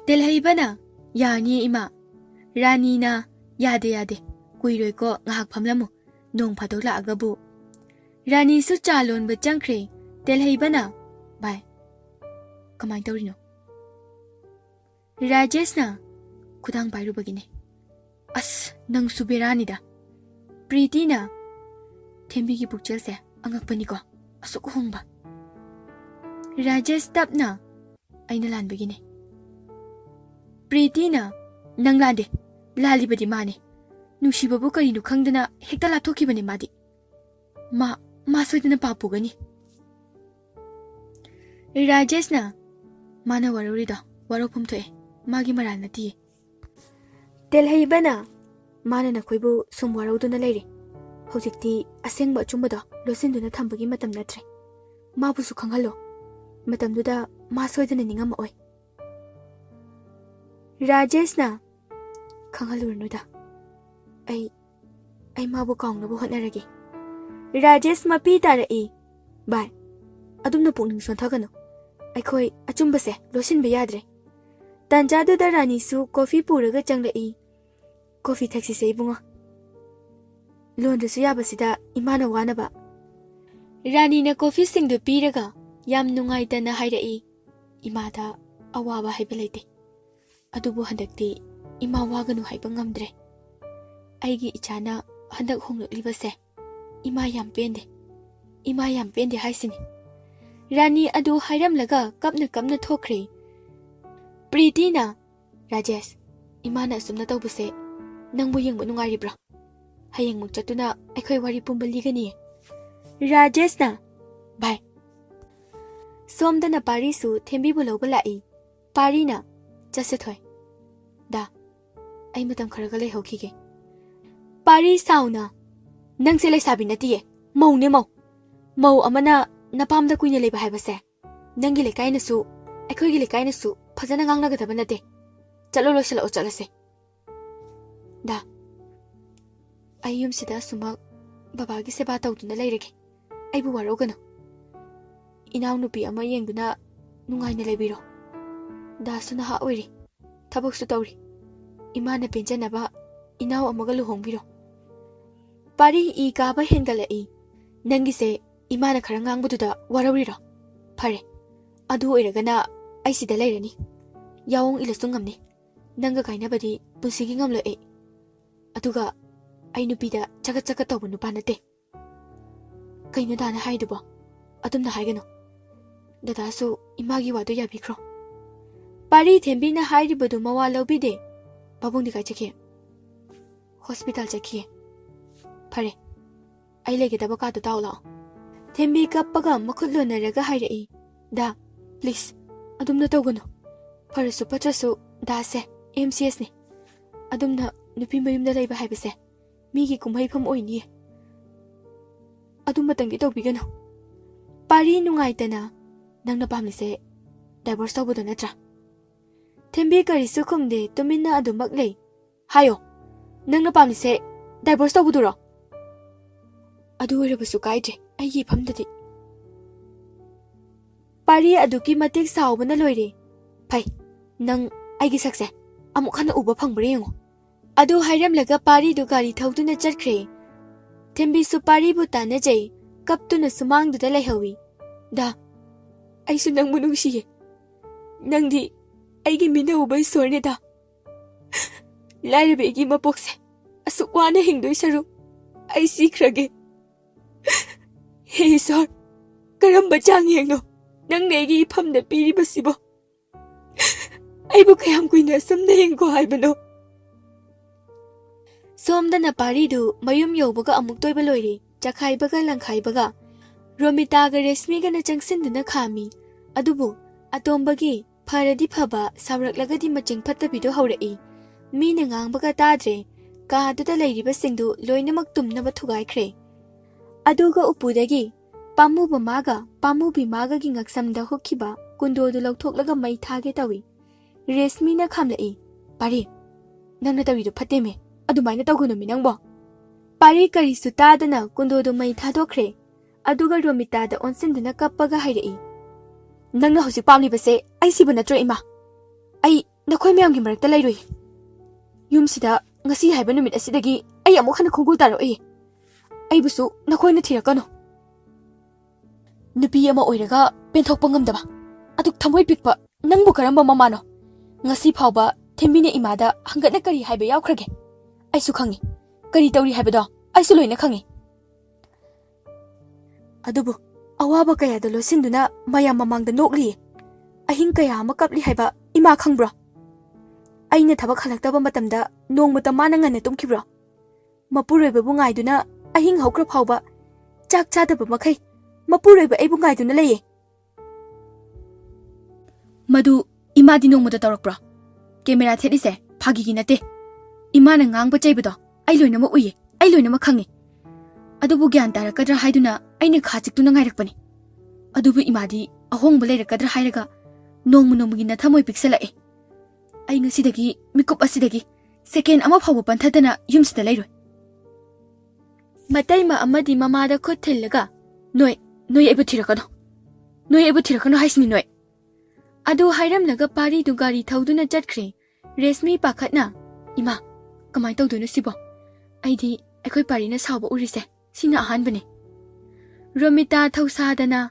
ꯇꯦꯜꯍꯩꯕꯅ ꯌꯥꯅꯤ ꯏꯃꯥ ꯔꯥꯅꯤꯅ ꯌꯥꯗꯦ ꯌꯥꯗꯦ ꯀꯨꯏꯔꯣꯏꯀꯣ ꯉꯥꯏꯍꯥꯛ ꯐꯝꯂꯝꯃꯨ ꯅꯣꯡ ꯐꯥꯗꯣꯛ ꯂꯥꯛꯑꯒꯕꯨ ꯔꯥꯅꯤꯁꯨ ꯆꯥ ꯂꯣꯟꯕ ꯆꯪꯈ꯭ꯔꯦ ꯇꯦꯜꯍꯩꯕꯅ ꯚꯥꯏ ꯀꯃꯥꯏ ꯇꯧꯔꯤꯅꯣ ꯔꯥꯖꯦꯁꯅ ꯈꯨꯗꯥꯡ ꯄꯥꯏꯔꯨꯕꯒꯤꯅꯦ ꯑꯁ ꯅꯪꯁꯨ ꯕꯦꯔꯥꯅꯤꯗ ꯄ꯭ꯔꯤꯇꯤꯅ ꯊꯦꯝꯕꯤꯒꯤ ꯄꯨꯛꯆꯦꯜꯁꯦ ꯑꯉꯛꯄꯅꯤꯀꯣ ꯑꯁꯨꯛ ꯍꯣꯡꯕ ꯔꯥꯖꯦꯁ ꯇꯞꯅ ꯑꯩꯅ ꯂꯥꯟꯕꯒꯤꯅꯦ ꯄ꯭ꯔꯤꯇꯤꯅ ꯅꯪ ꯂꯥꯟꯗꯦ ꯂꯥꯜꯂꯤꯕꯗꯤ ꯃꯥꯅꯦ ꯅꯨꯡꯁꯤꯕꯕꯨ ꯀꯔꯤꯅꯣ ꯈꯪꯗꯅ ꯍꯦꯛꯇ ꯂꯥꯞꯊꯣꯛꯈꯤꯕꯅꯦ ꯃꯥꯗꯤ ꯃꯥ ꯁꯣꯏꯗꯅ ꯄꯥꯞꯄꯨꯒꯅꯤ ꯔꯥꯖꯦꯁꯅ ꯃꯥꯅ ꯋꯥꯔꯧꯔꯤꯗꯣ ꯋꯥꯔꯧꯐꯝ ꯊꯣꯛꯑꯦ ꯃꯥꯒꯤ ꯃꯔꯥꯜ ꯅꯠꯇꯤꯌꯦ ꯇꯦꯜꯍꯩꯕꯅ ꯃꯥꯅ ꯅꯈꯣꯏꯕꯨ ꯁꯨꯝ ꯋꯥꯔꯧꯗꯨꯅ ꯂꯩꯔꯦ ꯍꯧꯖꯤꯛꯇꯤ ꯑꯁꯦꯡꯕ ꯑꯆꯨꯝꯕꯗꯣ ꯂꯣꯠꯁꯤꯟꯗꯨꯅ ꯊꯝꯕꯒꯤ ꯃꯇꯝ ꯅꯠꯇ꯭ꯔꯦ ꯃꯥꯕꯨꯁꯨ ꯈꯪꯍꯜꯂꯣ ꯃꯇꯝꯗꯨꯗ ꯃꯥ ꯁꯣꯏꯗꯅ ꯅꯤꯡꯉꯝꯃꯛꯑꯣꯏ ꯔꯥꯖꯦꯁꯅ ꯈꯪꯍꯜꯂꯨꯔꯅꯨꯗ ꯑꯩ ꯃꯥꯕꯨ ꯀꯥꯎꯅꯕ ꯍꯣꯠꯅꯔꯒꯦ ꯔꯥꯖꯦꯁ ꯃꯄꯤ ꯇꯥꯔꯛꯏ ꯚꯥꯏ ꯑꯗꯨꯝꯅ ꯄꯨꯛꯅꯤꯡ ꯁꯣꯟꯊꯒꯅꯨ ꯑꯩꯈꯣꯏ ꯑꯆꯨꯝꯕꯁꯦ ꯂꯣꯠꯁꯤꯟꯕ ꯌꯥꯗ꯭ꯔꯦ ꯇꯥꯟꯖꯥꯗꯨꯗ ꯔꯥꯅꯤꯁꯨ ꯀꯣꯐꯤ ꯄꯨꯔꯒ ꯆꯪꯂꯛꯏ ꯀꯣꯐꯤ ꯊꯛꯁꯤꯁꯦ ꯏꯕꯨꯡꯉꯣ ꯂꯣꯟꯗ꯭ꯔꯁꯨ ꯌꯥꯕꯁꯤꯗ ꯏꯃꯥꯅ ꯋꯥꯅꯕ ꯔꯥꯅꯤꯅ ꯀꯣꯐꯤꯁꯤꯡꯗꯨ ꯄꯤꯔꯒ ꯌꯥꯝ ꯅꯨꯡꯉꯥꯏꯇꯅ ꯍꯥꯏꯔꯛꯏ ꯏꯃꯥꯗ ꯑꯋꯥꯕ ꯍꯥꯏꯕ ꯂꯩꯇꯦ ꯑꯗꯨꯕꯨ ꯍꯟꯗꯛꯇꯤ ꯏꯃꯥ ꯋꯥꯒꯅꯨ ꯍꯥꯏꯕ ꯉꯝꯗ꯭ꯔꯦ ꯑꯩꯒꯤ ꯏꯆꯥꯅ ꯍꯟꯗꯛ ꯍꯣꯡꯂꯛꯂꯤꯕꯁꯦ ꯏꯃꯥ ꯌꯥꯝ ꯄꯦꯟꯗꯦ ꯍꯥꯏꯁꯤꯅꯤ ꯔꯥꯅꯤ ꯑꯗꯨ ꯍꯥꯏꯔꯝꯂꯒ ꯀꯞꯅ ꯀꯞꯅ ꯊꯣꯛꯈ꯭ꯔꯦ ꯄ꯭ꯔꯤꯇꯤꯅ ꯔꯥꯖꯦꯁ ꯏꯃꯥꯅ ꯑꯁꯨꯝꯅ ꯇꯧꯕꯁꯦ ꯅꯪꯕꯨ ꯌꯦꯡꯕ ꯅꯨꯡꯉꯥꯏꯔꯤꯕ꯭ꯔꯣ ꯍꯌꯦꯡꯃꯨꯛ ꯆꯠꯇꯨꯅ ꯑꯩꯈꯣꯏ ꯋꯥꯔꯤ ꯄꯨꯝꯕ ꯂꯤꯒꯅꯤꯌꯦ ꯔꯥꯖꯦꯁꯅ ꯚꯥꯏ ꯁꯣꯝꯗꯅ ꯄꯥꯔꯤꯁꯨ ꯊꯦꯝꯕꯤꯕꯨ ꯂꯧꯕ ꯂꯥꯛꯏ ꯄꯥꯔꯤꯅ ꯆꯠꯁꯦ ꯊꯣꯏ ꯗꯥ ꯑꯩ ꯃꯇꯝ ꯈꯔꯒ ꯂꯩꯍꯧꯈꯤꯒꯦ ꯄꯥꯔꯤ ꯁꯥꯎꯅ ꯅꯪꯁꯦ ꯂꯩꯁꯥꯕꯤ ꯅꯠꯇꯤꯌꯦ ꯃꯧꯅꯦ ꯃꯧ ꯑꯃꯅ ꯅꯄꯥꯝꯗ ꯀꯨꯏꯅ ꯂꯩꯕ ꯍꯥꯏꯕꯁꯦ ꯅꯪꯒꯤ ꯂꯩꯀꯥꯏꯅꯁꯨ ꯑꯩꯈꯣꯏꯒꯤ ꯂꯩꯀꯥꯏꯅꯁꯨ ꯐꯖꯅ ꯉꯥꯡꯅꯒꯗꯕ ꯅꯠꯇꯦ ꯆꯠꯂꯣ ꯂꯣꯏꯁꯤꯜꯂꯛꯑꯣ ꯆꯠꯂꯁꯦ ꯗꯥ ꯑꯩ ꯌꯨꯝꯁꯤꯗ ꯑꯁꯨꯃꯛ ꯕꯕꯥꯒꯤ ꯁꯦꯕꯥ ꯇꯧꯗꯨꯅ ꯂꯩꯔꯒꯦ ꯑꯩꯕꯨ ꯋꯥꯔꯧꯒꯅꯨ ꯏꯅꯥꯎꯅꯨꯄꯤ ꯑꯃ ꯌꯦꯡꯗꯨꯅ ꯅꯨꯡꯉꯥꯏꯅ ꯂꯩꯕꯤꯔꯣ ꯗꯥꯁꯨ ꯅꯍꯥ ꯑꯣꯏꯔꯤ ꯊꯕꯛꯁꯨ ꯇꯧꯔꯤ ꯏꯃꯥꯅ ꯄꯦꯟꯖꯅꯕ ꯏꯅꯥꯎ ꯑꯃꯒ ꯂꯨꯍꯣꯡꯕꯤꯔꯣ ꯄꯥꯔꯤ ꯏ ꯀꯥꯕ ꯍꯦꯟꯒꯠꯂꯛꯏ ꯅꯪꯒꯤꯁꯦ ꯏꯃꯥꯅ ꯈꯔ ꯉꯥꯡꯕꯗꯨꯗ ꯋꯥꯔꯧꯔꯤꯔꯣ ꯐꯔꯦ ꯑꯗꯨ ꯑꯣꯏꯔꯒꯅ ꯑꯩ ꯁꯤꯗ ꯂꯩꯔꯅꯤ ꯌꯥꯑꯣꯡ ꯏꯜꯂꯁꯨ ꯉꯝꯅꯤ ꯅꯪꯒ ꯀꯥꯏꯅꯕꯗꯤ ꯄꯨꯟꯁꯤꯒꯤ ꯉꯝꯂꯣꯏ ꯑꯗꯨꯒ ꯑꯩ ꯅꯨꯄꯤꯗ ꯆꯒꯠ ꯇꯧꯕ ꯅꯨꯄꯥ ꯅꯠꯇꯦ ꯀꯩꯅꯣ ꯗꯥꯅ ꯍꯥꯏꯗꯨꯕꯣ ꯑꯗꯨꯝꯅ ꯍꯥꯏꯒꯅꯨ ꯗꯗꯥꯁꯨ ꯏꯃꯥꯒꯤ ꯋꯥꯗꯨ ꯌꯥꯕꯤꯈ꯭ꯔꯣ ꯄꯥꯔꯤ ꯊꯦꯝꯕꯤꯅ ꯍꯥꯏꯔꯤꯕꯗꯨ ꯃꯋꯥ ꯂꯧꯕꯤꯗꯦ ꯄꯥꯕꯨꯡꯗꯤ ꯀꯥꯏ ꯆꯠꯈꯤꯌꯦ ꯍꯣꯁꯄꯤꯇꯥꯜ ꯆꯠꯈꯤꯌꯦ ꯐꯔꯦ ꯑꯩ ꯂꯩꯒꯗꯕ ꯀꯥꯗꯨ ꯇꯥꯎ ꯂꯥꯛꯑꯣ ꯊꯦꯝꯕꯤ ꯀꯞꯄꯒ ꯃꯈꯨꯠ ꯂꯣꯟꯅꯔꯒ ꯍꯥꯏꯔꯛꯏ ꯗꯥ ꯄ꯭ꯂꯤꯖ ꯑꯗꯨꯝꯅ ꯇꯧꯒꯅꯨ ꯐꯔꯁꯨ ꯐꯠꯇ꯭ꯔꯁꯨ ꯗꯥꯁꯦ MCSꯅꯤ ꯑꯗꯨꯝꯅ ꯅꯨꯄꯤ ꯃꯌꯨꯝꯗ ꯂꯩꯕ ꯍꯥꯏꯕꯁꯦ ꯃꯤꯒꯤ ꯀꯨꯝꯍꯩꯐꯝ ꯑꯣꯏꯅꯤꯌꯦ ꯑꯗꯨꯃꯇꯪꯗꯤ ꯇꯧꯕꯤꯒꯅꯨ ꯄꯥꯔꯤ ꯅꯨꯡꯉꯥꯏꯇꯅ ꯅꯪꯅ ꯄꯥꯝꯂꯤꯁꯦ ꯗꯥꯏꯚꯣꯔꯁ ꯇꯧꯕꯗꯣ ꯅꯠꯇ꯭ꯔꯥ ꯊꯦꯝꯕꯤ ꯀꯔꯤꯁꯨ ꯈꯨꯝꯗꯦ ꯇꯨꯃꯤꯟꯅ ꯑꯗꯨꯃꯛ ꯂꯩ ꯍꯥꯏꯌꯣ ꯅꯪꯅ ꯄꯥꯝꯂꯤꯁꯦ ꯗꯥꯏꯚꯣꯔꯁ ꯇꯧꯕꯗꯨꯔꯣ ꯑꯗꯨ ꯑꯣꯏꯔꯕꯁꯨ ꯀꯥꯏꯗ꯭ꯔꯦ ꯑꯩꯒꯤ ꯏꯐꯝꯗꯗꯤ ꯄꯥꯔꯤ ꯑꯗꯨꯛꯀꯤ ꯃꯇꯤꯛ ꯁꯥꯎꯕꯅ ꯂꯣꯏꯔꯦ ꯐꯩ ꯅꯪ ꯑꯩꯒꯤ ꯁꯛꯁꯦ ꯑꯃꯨꯛ ꯍꯟꯅ ꯎꯕ ꯐꯪꯕ꯭ꯔꯥ ꯌꯦꯡꯉꯣ ꯑꯗꯨ ꯍꯥꯏꯔꯝꯂꯒ ꯄꯥꯔꯤꯗꯨ ꯒꯥꯔꯤ ꯊꯧꯗꯨꯅ ꯆꯠꯈ꯭ꯔꯦ ꯊꯦꯝꯕꯤꯁꯨ ꯄꯥꯔꯤꯕꯨ ꯇꯥꯟꯅꯖꯩ ꯀꯞꯇꯨꯅ ꯁꯨꯃꯥꯡꯗꯨꯗ ꯂꯩꯍꯧꯏ ꯗꯥ ꯑꯩꯁꯨ ꯅꯪꯕꯨ ꯅꯨꯡꯁꯤꯌꯦ ꯅꯪꯗꯤ ꯑꯩꯒꯤ ꯃꯤꯠꯅ ꯎꯕ ꯏꯁꯣꯔꯅꯦ ꯗꯥ ꯂꯥꯏꯔꯕ ꯑꯩꯒꯤ ꯃꯄꯣꯛꯁꯦ ꯑꯁꯨꯛ ꯋꯥꯅ ꯍꯤꯡꯗꯣꯏ ꯁꯔꯨꯛ ꯑꯩ ꯁꯤꯈ꯭ꯔꯒꯦ ꯍꯦ ꯏꯁꯣꯔ ꯀꯔꯝꯕ ꯆꯥꯡꯌꯦꯡꯅꯣ ꯅꯪꯅ ꯑꯩꯒꯤ ꯏꯐꯝꯗ ꯄꯤꯔꯤꯕꯁꯤꯕꯣ ꯑꯩꯕꯨ ꯀꯌꯥꯝ ꯀꯨꯏꯅ ꯑꯁꯨꯝꯅ ꯍꯤꯡꯈꯣ ꯍꯥꯏꯕꯅꯣ ꯁꯣꯝꯗꯅ ꯄꯥꯔꯤꯗꯨ ꯃꯌꯨꯝ ꯌꯧꯕꯒ ꯑꯃꯨꯛ ꯇꯣꯏꯕ ꯂꯣꯏꯔꯦ ꯆꯈꯥꯏꯕꯒ ꯂꯪꯈꯥꯏꯕꯒ ꯔꯣꯃꯤꯇꯥꯒ ꯔꯦꯁꯃꯤꯒꯅ ꯆꯪꯁꯤꯟꯗꯨꯅ ꯈꯥꯝꯃꯤ ꯑꯗꯨꯕꯨ ꯑꯇꯣꯝꯕꯒꯤ ꯐꯔꯗꯤ ꯐꯕ ꯁꯥꯎꯔꯛꯂꯒꯗꯤ ꯃꯆꯤꯡ ꯐꯠꯇꯕꯤꯗꯨ ꯍꯧꯔꯛꯏ ꯃꯤꯅ ꯉꯥꯡꯕꯒ ꯇꯥꯗ꯭ꯔꯦ ꯀꯥꯗꯨꯗ ꯂꯩꯔꯤꯕꯁꯤꯡꯗꯨ ꯂꯣꯏꯅꯃꯛ ꯇꯨꯝꯅꯕ ꯊꯨꯒꯥꯏꯈ꯭ꯔꯦ ꯑꯗꯨꯒ ꯎꯄꯨꯗꯒꯤ ꯄꯥꯝꯃꯨꯕ ꯃꯥꯒ ꯄꯥꯝꯃꯨꯕꯤ ꯃꯥꯒꯒꯤ ꯉꯛꯁꯝꯗ ꯍꯨꯛꯈꯤꯕ ꯀꯨꯟꯗꯣꯗꯨ ꯂꯧꯊꯣꯛꯂꯒ ꯃꯩ ꯊꯥꯒꯦ ꯇꯧꯏ ꯔꯦꯁꯃꯤꯅ ꯈꯥꯝꯂꯛꯏ ꯄꯥꯔꯤ ꯅꯪꯅ ꯇꯧꯔꯤꯗꯨ ꯐꯠꯇꯦꯃꯦ ꯑꯗꯨꯃꯥꯏꯅ ꯇꯧꯒꯅꯨꯃꯤ ꯅꯪꯕꯣ ꯄꯥꯔꯤ ꯀꯔꯤꯁꯨ ꯇꯥꯗꯅ ꯀꯨꯟꯗꯣꯗꯨ ꯃꯩ ꯊꯥꯗꯣꯛꯈ꯭ꯔꯦ ꯑꯗꯨꯒ ꯔꯣꯃꯤꯇꯥꯗ ꯑꯣꯟꯁꯤꯟꯗꯨꯅ ꯀꯞꯄꯒ ꯍꯥꯏꯔꯛꯏ ꯅꯪꯅ ꯍꯧꯖꯤꯛ ꯄꯥꯝꯂꯤꯕꯁꯦ ꯑꯩ ꯁꯤꯕ ꯅꯠꯇ꯭ꯔꯣ ꯏꯃꯥ ꯑꯩ nakhoi miyam gi marakta lairoi. Yumsida ngasi haiba numit asidagi ai amuk hana khongul taroi. Ai busu nakhoi na thirakano. Nupi ama oiraga penthokpa ngamdaba. Aduk thamoi pikpa nangbu karamba mamano. Ngasi phawba thembine imada hangatna kari haiba yaukhrage. Ai su khangi. Kari tawri haibado ai su loina khangi. Adubu awaba kaya da losinduna mayam mamangda nokli. Ahing kaya ama kapli haiba ima khangbro. Aina thabak halaktaba matamda nongmata mana ngana tumkhibro. Mapuroiba bu ngaiduna ahing hawkra phawba chak chadaba makhai mapuroiba aibu ngaiduna leye. Madu imadi nongmata tawrakbro. Camera thelise phagi gi nate. Imana ngangba chaibudo ai loina ma uye ai loina ma khangi. Adubu gyan tarakadra haiduna aina khachiktuna ngairakpani. Adubu imadi ahongba leirakadra hairaga nongmu nongmugi na thamoi piksalae. Ai ngasidagi mikup asidagi second ama phawba panthadana yumsida leiroi. Mataima amadi mamada khut thillaga noi aibu thirakano. Noi aibu thirakano haisni noi. Adu hairamnaga pari du gari thauduna chatkhre. Resmi pakhatna ima kamai tawduna sibo. Aidi akhoi pari na sawba urise. Sina ahanbane. Romita thausadana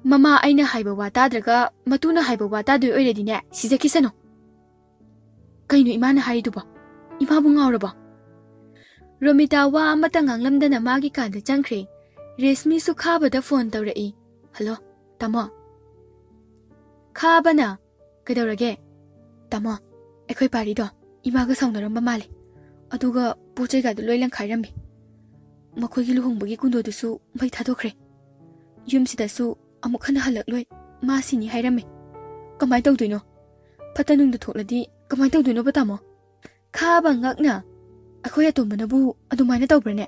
mama aina haiba wata draga matuna haiba wata doi oiredine sijakisano. Kaino imana haiduba. Ima bu ngawraba. Romita wa amata nganglamdana magi kada changkhre. Resmi su khabada phone tawrai. Hello, tamo. Khabana kadawrage. Tamo. Akhoi pari do imaga saunaramba male. Aduga pochai ga loilang khairambi. Makhoi gi luhongbagi kundo dusu mai thadokre. Yumsidasu amuk hana halakloi ma sini hairame. Kamai tawduino? Patanungda thokladi kamai tawduino batamo? Khaba ngakna akhoi atombanabu adumaina tawbrane.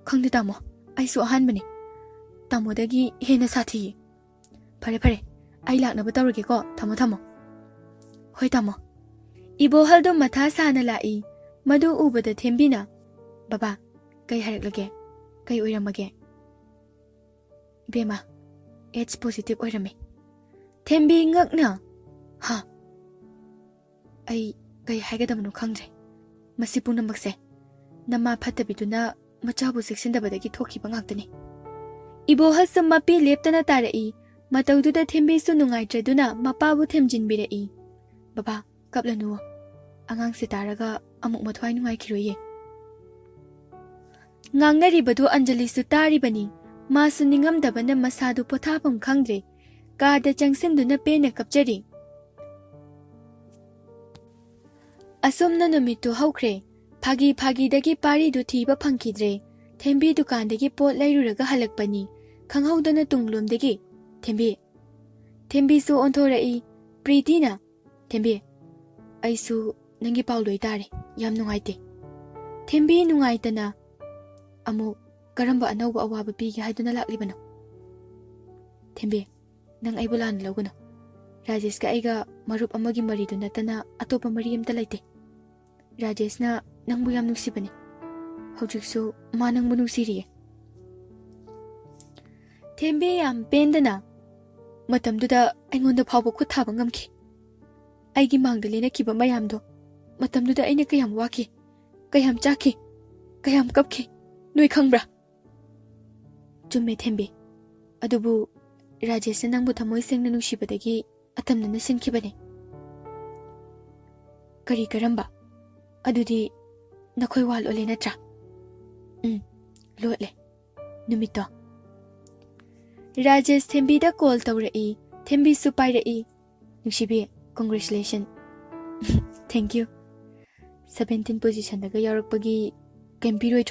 Khangde tamo aisu ahanbane. Tamodagi hena sathi. Pare ai laknaba tawrage ko tamo. Hoi tamo. Ibo haldo matha sana lai madu ubada thembina. Baba kai haraklage kai oiramage. Bema H positive oirame. Thembi ngakna. Ha. Ai kai haigadamnu khangre. Masi punamakse nama phatabiduna machabu seksindabadagi thokiba ngaktani. Ibo hasam mapi leptana tarai matawduda thembi su nungaitraduna mapabu themjinbirai. Baba kaplanu angang se taraga amuk mathwai nungai khiroye. Ngangnaribadu Anjali su taribani. Masu ningamdabana masadu pothapam khangdre. Kada changsinduna pena kapjari. Asumna numitu hawkre. Phagi dagi pari du thiba phangkidre. Thembi dukandagi pot lairuraga halakpani. Khanghaudana tunglomdagi. Thembi su onthorai. Pritina. Thembi. Aisu nangi pauloi tare. Yam nungaite. Thembi nungaitana. Amuk karamba anawba awaba pigi haiduna laklibano. Thembi, nang aibu lan lawgano. Rajesh ka aiga marup amagi maridu natana atopa mari amta laite. Rajesh na nangbu yam nuksibane. Hawjiksu ma nangbu nuksiriye. Thembi yam pendana. Matamduda aingonda phawba khuthaba ngamki. Aigi mangda lena kiba mayamdo. Matamduda aina kayam waki. Kayam chaki. Kayam kapki. Noi khangbra. Chumme Thembi. Adubu Rajesh nangbu thamoi sengna nungshibadagi atamna nasinkhibane. Kari karamba. Adudi nakhoi wal ole natra. Lotle. Numito. Rajesh Thembi da call tawrai. Thembi su pairai. Nungshibi, congratulations. Thank you. 17 position daga yarakpagi kempiroi.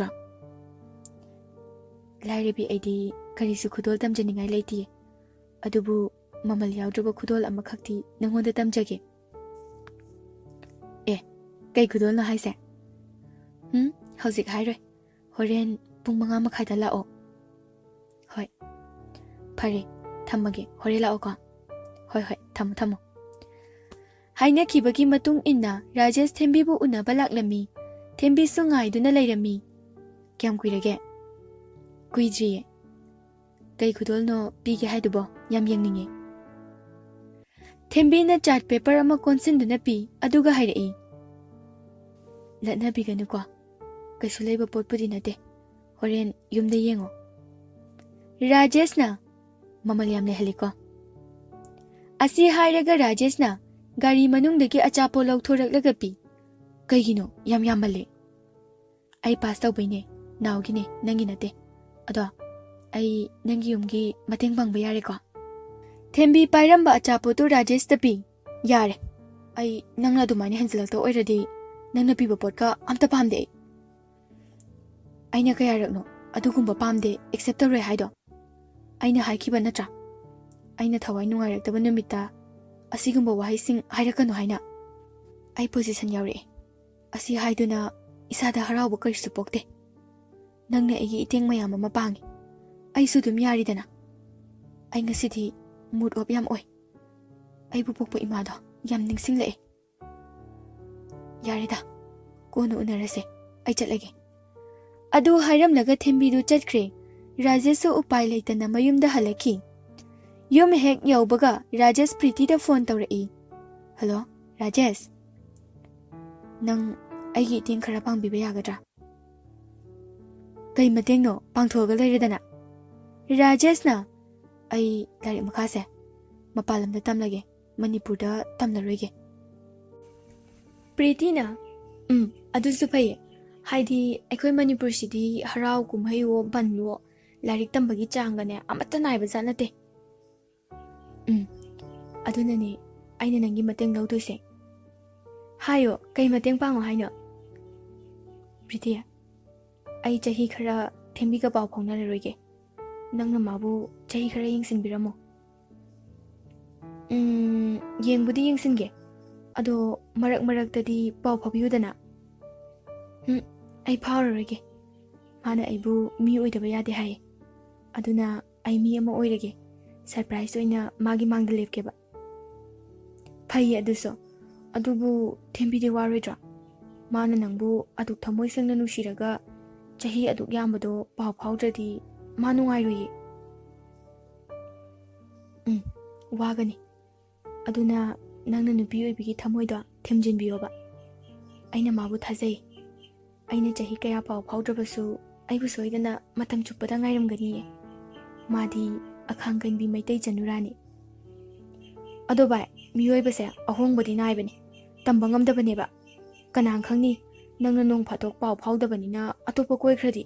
Lairabi aidi karisu khudol tamjaningai leiti. Adubu mamal yaudraba khudol amakhakti nangonda tamjage. Kai khudol na haise. Hauzik hairoi. Horen pung manga makhaida lao. Hoi. Pare thamage hore lao ko. Hoi thamo. Haina kibagi matung inna Rajesh Thembi bu unaba laklami. Thembi su ngaiduna leirami. Kyam kuirage. Kuidriye. Kai khudol no pige haidubo yam yangninge. ꯊꯦꯝꯕꯤꯅ chart paper ꯑꯃ ꯀꯣꯟꯁꯤꯟꯗꯨꯅ ꯄꯤ ꯑꯗꯨꯒ ꯍꯥꯏꯔꯛꯏ, ꯂꯠꯅꯕꯤꯒꯅꯨꯀꯣ, ꯀꯩꯁꯨ ꯂꯩꯕ ꯄꯣꯠꯄꯨꯗꯤ ꯅꯠꯇꯦ, ꯍꯣꯔꯦꯟ ꯌꯨꯝꯗ ꯌꯦꯡꯉꯣ. ꯔꯥꯖꯦꯁꯅ ꯃꯃꯜ ꯌꯥꯝ ꯂꯩꯍꯜꯂꯤꯀꯣ. ꯑꯁꯤ ꯍꯥꯏꯔꯒ ꯔꯥꯖꯦꯁꯅ ꯒꯥꯔꯤ ꯃꯅꯨꯡꯗꯒꯤ ꯑꯆꯥꯄꯣꯠ ꯂꯧꯊꯣꯔꯛꯂꯒ ꯄꯤ. ꯀꯩꯒꯤꯅꯣ ꯌꯥꯝ ꯌꯥꯝꯃꯜꯂꯦ? ꯑꯩ ꯄꯥꯁ ꯇꯧꯕꯩꯅꯦ, ꯅꯥꯎꯒꯤꯅꯦ, ꯅꯪꯒꯤ ꯅꯠꯇꯦ. ꯑꯗꯣ ꯑꯩ ꯅꯪꯒꯤ ꯌꯨꯝꯒꯤ ꯃꯇꯦꯡ ꯄꯥꯡꯕ ꯌꯥꯔꯦꯀꯣ? ꯊꯦꯝꯕꯤ ꯄꯥꯏꯔꯝꯕ ꯑꯆꯥꯄꯣꯠꯇꯨ ꯔꯥꯖꯦꯁꯇ ꯄꯤ. ꯌꯥꯔꯦ, ꯑꯩ ꯅꯪꯅ ꯑꯗꯨꯃꯥꯏꯅ ꯍꯦꯟꯖꯤꯜꯂꯛꯇ ꯑꯣꯏꯔꯗꯤ ꯅꯪꯅ ꯄꯤꯕ ꯄꯣꯠꯀ ꯑꯝꯇ ꯄꯥꯝꯗꯦ ꯑꯩ. ꯑꯩꯅ ꯀꯌꯥꯔꯛꯅꯣ ꯑꯗꯨꯒꯨꯝꯕ ꯄꯥꯝꯗꯦ ꯑꯦꯛꯁꯦꯞ ꯇꯧꯔꯣꯏ ꯍꯥꯏꯗꯣ? ꯑꯩꯅ ꯍꯥꯏꯈꯤꯕ ꯅꯠꯇ꯭ꯔꯥ, ꯑꯩꯅ ꯊꯋꯥꯏ ꯅꯨꯡꯉꯥꯏꯔꯛꯇꯕ ꯅꯨꯃꯤꯠꯇ ꯑꯁꯤꯒꯨꯝꯕ ꯋꯥꯍꯩꯁꯤꯡ ꯍꯥꯏꯔꯛꯀꯅꯨ ꯍꯥꯏꯅ. ꯑꯩ ꯄꯣꯖꯤꯁꯟ ꯌꯥꯎꯔꯛꯑꯦ. ꯑꯁꯤ ꯍꯥꯏꯗꯨꯅ ꯏꯁꯥꯗ ꯍꯔꯥꯎꯕ ꯀꯔꯤꯁꯨ ꯄꯣꯛꯇꯦ. ꯅꯪꯅ ꯑꯩꯒꯤ ꯏꯇꯦꯡ ꯃꯌꯥꯝ ꯑꯃ ꯄꯥꯡꯉꯤ, ꯑꯩꯁꯨ ꯑꯗꯨꯝ ꯌꯥꯔꯤꯗꯅ. ꯑꯩ ꯉꯁꯤꯗꯤ ꯃꯨꯗ ꯑꯣꯐ ꯌꯥꯝ ꯑꯣꯏ. ꯑꯩꯕꯨ ꯄꯣꯛꯄ ꯏꯃꯥꯗꯣ ꯌꯥꯝ ꯅꯤꯡꯁꯤꯡꯂꯛꯑꯦ. ꯌꯥꯔꯦꯗ, ꯀꯣꯟꯅ ꯎꯅꯔꯁꯦ, ꯑꯩ ꯆꯠꯂꯒꯦ. ꯑꯗꯨ ꯍꯥꯏꯔꯝꯂꯒ ꯊꯦꯝꯕꯤꯗꯨ ꯆꯠꯈ꯭ꯔꯦ. ꯔꯥꯖꯦꯁꯁꯨ ꯎꯄꯥꯏ ꯂꯩꯇꯅ ꯃꯌꯨꯝꯗ ꯍꯜꯂꯛꯈꯤ. ꯌꯨꯝ ꯍꯦꯛ ꯌꯧꯕꯒ ꯔꯥꯖꯦꯁ ꯄ꯭ꯔꯤꯇꯤꯗ ꯐꯣꯟ ꯇꯧꯔꯛꯏ. ꯍꯜꯂꯣ ꯔꯥꯖꯦꯁ, ꯅꯪ ꯑꯩꯒꯤ ꯏꯇꯦꯡ ꯈꯔ ꯄꯥꯡꯕꯤꯕ ꯌꯥꯒꯗ꯭ꯔꯥ? ꯀꯩ ꯃꯇꯦꯡꯅꯣ? ꯄꯥꯡꯊꯣꯛꯑꯒ ꯂꯩꯔꯦꯗꯅ. ꯔꯥꯖꯦꯁꯅ, ꯑꯩ ꯂꯥꯏꯔꯤꯛ ꯃꯈꯥꯁꯦ ꯃꯄꯥꯟ ꯂꯝꯗ ꯇꯝꯂꯒꯦ, ꯃꯅꯤꯄꯨꯔꯗ ꯇꯝꯂꯔꯣꯏꯒꯦ. ꯄ꯭ꯔꯤꯇꯤꯅ, ꯑꯗꯨꯁꯨ ꯐꯩꯌꯦ. ꯍꯥꯏꯗꯤ ꯑꯩꯈꯣꯏ ꯃꯅꯤꯄꯨꯔꯁꯤꯗꯤ ꯍꯔꯥꯎ ꯀꯨꯝꯍꯩꯋꯣ ꯕꯟꯋꯣ ꯂꯥꯏꯔꯤꯛ ꯇꯝꯕꯒꯤ ꯆꯥꯡꯒꯅꯦ ꯑꯃꯠꯇ ꯅꯥꯏꯕꯖꯥꯠ ꯅꯠꯇꯦ. ꯑꯗꯨꯅꯅꯦ ꯑꯩꯅ ꯅꯪꯒꯤ ꯃꯇꯦꯡ ꯂꯧꯗꯣꯏꯁꯦ. ꯍꯥꯏꯌꯣ, ꯀꯩ ꯃꯇꯦꯡ ꯄꯥꯡꯉꯣ ꯍꯥꯏꯅꯣ? ꯄ꯭ꯔꯤꯇꯤ, ꯑꯩ ꯆꯍꯤ ꯈꯔ ꯊꯦꯝꯕꯤꯒ ꯄꯥꯎ ꯐꯥꯎꯅꯔꯔꯣꯏꯒꯦ. ꯅꯪꯅ ꯃꯥꯕꯨ ꯆꯍꯤ ꯈꯔ ꯌꯦꯡꯁꯤꯟꯕꯤꯔꯝꯃꯣ. ꯌꯦꯡꯕꯨꯗꯤ ꯌꯦꯡꯁꯤꯟꯒꯦ, ꯑꯗꯣ ꯃꯔꯛ ꯃꯔꯛꯇꯗꯤ ꯄꯥꯎ ꯐꯥꯎꯕꯤꯌꯨꯗꯅ. ꯑꯩ ꯐꯥꯎꯔꯔꯣꯏꯒꯦ. ꯃꯥꯅ ꯑꯩꯕꯨ ꯃꯤ ꯑꯣꯏꯗꯕ ꯌꯥꯗꯦ ꯍꯥꯏꯌꯦ. ꯑꯗꯨꯅ ꯑꯩ ꯃꯤ ꯑꯃ ꯑꯣꯏꯔꯒꯦ. ꯁꯔꯄ꯭ꯔꯥꯏꯖ ꯑꯣꯏꯅ ꯃꯥꯒꯤ ꯃꯥꯡꯗ ꯂꯦꯞꯀꯦꯕ. ꯐꯩꯌꯦ ꯑꯗꯨꯁꯨ. ꯑꯗꯨꯕꯨ ꯊꯦꯝꯕꯤꯗꯤ ꯋꯥꯔꯣꯏꯗ꯭ꯔꯥ? ꯃꯥꯅ ꯅꯪꯕꯨ ꯑꯗꯨꯛ ꯊꯃꯣꯏ ꯁꯦꯡꯅ ꯅꯨꯡꯁꯤꯔꯒ ꯆꯍꯤ ꯑꯗꯨꯛ ꯌꯥꯝꯕꯗꯣ ꯄꯥꯎ ꯐꯥꯎꯗ꯭ꯔꯗꯤ ꯃꯥ ꯅꯨꯡꯉꯥꯏꯔꯣꯏꯌꯦ. ꯋꯥꯒꯅꯤ. ꯑꯗꯨꯅ ꯅꯪꯅ ꯅꯨꯄꯤ ꯑꯣꯏꯕꯒꯤ ꯊꯃꯣꯏꯗꯣ ꯊꯦꯝꯖꯤꯟꯕꯤꯌꯣꯕ. ꯑꯩꯅ ꯃꯥꯕꯨ ꯊꯥꯖꯩ. ꯑꯩꯅ ꯆꯍꯤ ꯀꯌꯥ ꯄꯥꯎ ꯐꯥꯎꯗ꯭ꯔꯕꯁꯨ ꯑꯩꯕꯨ ꯁꯣꯏꯗꯅ ꯃꯇꯝ ꯆꯨꯞꯄꯗ ꯉꯥꯏꯔꯝꯒꯅꯤꯌꯦ. ꯃꯥꯗꯤ ꯑꯈꯥꯡ ꯀꯟꯕꯤ ꯃꯩꯇꯩ ꯆꯅꯨꯔꯥꯅꯤ. ꯑꯗꯣ ꯚꯥꯏ, ꯃꯤꯑꯣꯏꯕꯁꯦ ꯑꯍꯣꯡꯕꯗꯤ ꯅꯥꯏꯕꯅꯤ, ꯇꯝꯕ ꯉꯝꯗꯕꯅꯦꯕ. ꯀꯅꯥ ꯈꯪꯅꯤ ꯅꯪꯅ ꯅꯣꯡ ꯐꯥꯗꯣꯛ ꯄꯥꯎ ꯐꯥꯎꯗꯕꯅꯤꯅ ꯑꯇꯣꯞꯄ ꯀꯣꯏꯈ꯭ꯔꯗꯤ.